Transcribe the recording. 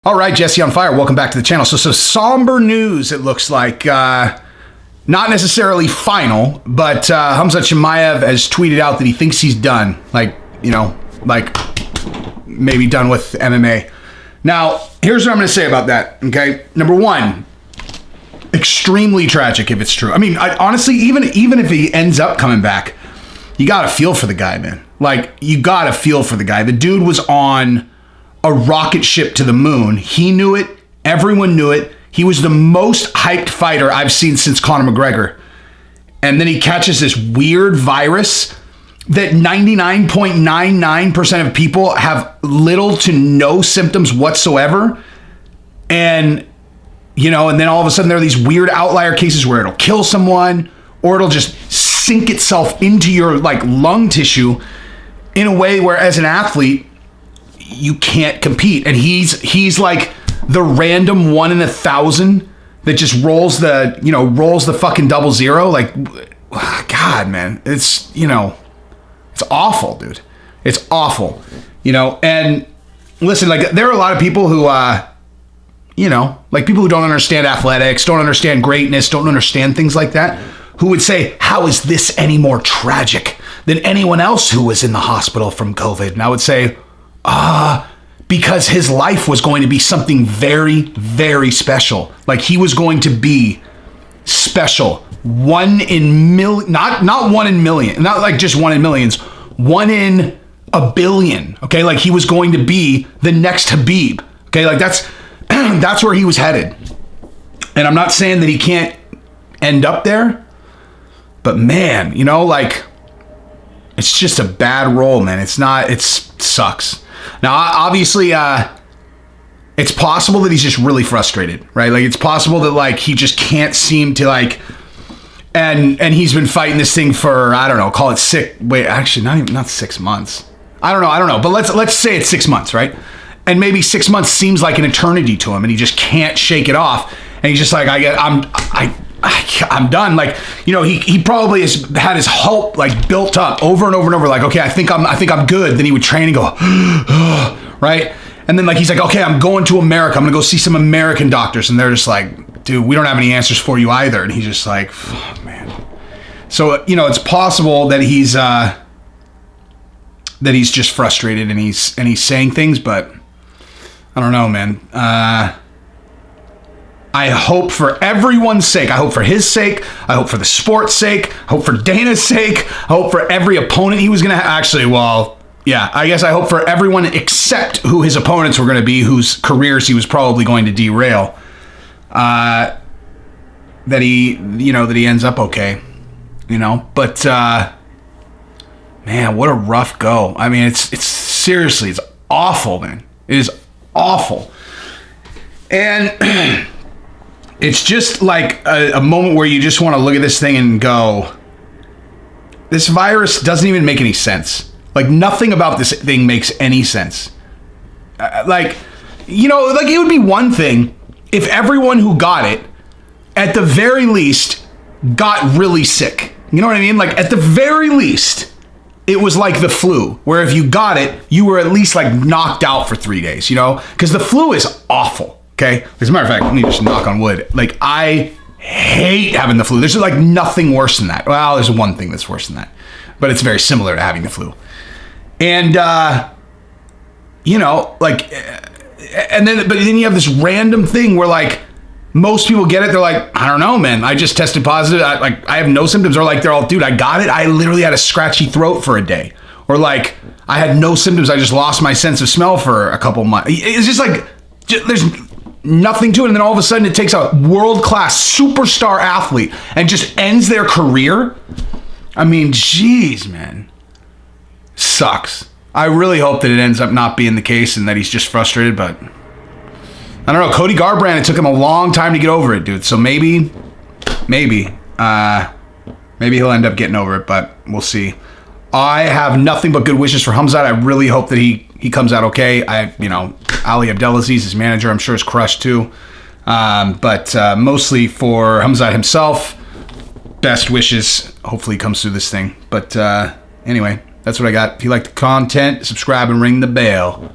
All right, Jesse on Fire, welcome back to the channel. So somber news, it looks like. Not necessarily final, but KHAMZAT CHIMAEV has tweeted out that he thinks he's done. Maybe done with MMA. Now, here's what I'm going to say about that, okay? Number one, extremely tragic if it's true. I mean, honestly, even if he ends up coming back, you got to feel for the guy, man. You got to feel for the guy. The dude was on a rocket ship to the moon. He knew it. Everyone knew it. He was the most hyped fighter I've seen since Conor McGregor. And then he catches this weird virus that 99.99% of people have little to no symptoms whatsoever. And, and then all of a sudden there are these weird outlier cases where it'll kill someone or it'll just sink itself into your lung tissue in a way where as an athlete, you can't compete. And he's like the random 1 in 1,000 that just rolls the fucking 00. God, man, it's awful, dude. It's awful, and listen, there are a lot of people who, people who don't understand athletics, don't understand greatness, don't understand things like that, who would say, how is this any more tragic than anyone else who was in the hospital from COVID? And I would say, because his life was going to be something very, very special. He was going to be special. 1 in million, not 1 in million, not just 1 in millions, 1 in a billion. Okay. He was going to be the next Habib. Okay. That's where he was headed. And I'm not saying that he can't end up there, but man, it's just a bad role, man. It sucks. Now, obviously, it's possible that he's just really frustrated, right? It's possible that he just can't seem to and he's been fighting this thing for, I don't know, call it not 6 months. I don't know, but let's say it's 6 months, right? And maybe 6 months seems like an eternity to him, and he just can't shake it off. And he's just I'm done. He probably has had his hope built up over and over and over. Okay, I think I'm good. Then he would train and go, right? And then he's okay, I'm going to America. I'm gonna go see some American doctors, and they're just dude, we don't have any answers for you either. And he's just fuck, man. So it's possible that he's just frustrated and he's saying things, but I don't know, man. I hope for everyone's sake. I hope for his sake. I hope for the sport's sake. I hope for Dana's sake. I hope for every opponent he was going to I guess I hope for everyone except who his opponents were going to be, whose careers he was probably going to derail, that he ends up okay, but, man, what a rough go. I mean, it's seriously, it's awful, man. It is awful. And it's just a moment where you just want to look at this thing and go, this virus doesn't even make any sense. Nothing about this thing makes any sense. It would be one thing if everyone who got it, at the very least, got really sick. You know what I mean? At the very least, it was like the flu, where if you got it, you were at least knocked out for 3 days, because the flu is awful. Okay. As a matter of fact, let me just knock on wood. I hate having the flu. There's nothing worse than that. Well, there's one thing that's worse than that, but it's very similar to having the flu. And, but then you have this random thing where most people get it. They're I don't know, man. I just tested positive. I have no symptoms. Or they're all, dude, I got it. I literally had a scratchy throat for a day. Or I had no symptoms. I just lost my sense of smell for a couple months. It's just there's nothing to it. And then all of a sudden it takes a world-class superstar athlete and just ends their career. I mean, geez, man. Sucks. I really hope that it ends up not being the case and that he's just frustrated, but I don't know. Cody Garbrandt, it took him a long time to get over it, dude. So maybe he'll end up getting over it, but we'll see. I have nothing but good wishes for KHAMZAT. I really hope that he comes out okay. Ali Abdelaziz, his manager, I'm sure is crushed too. But mostly for KHAMZAT himself, best wishes. Hopefully he comes through this thing. But anyway, that's what I got. If you like the content, subscribe and ring the bell.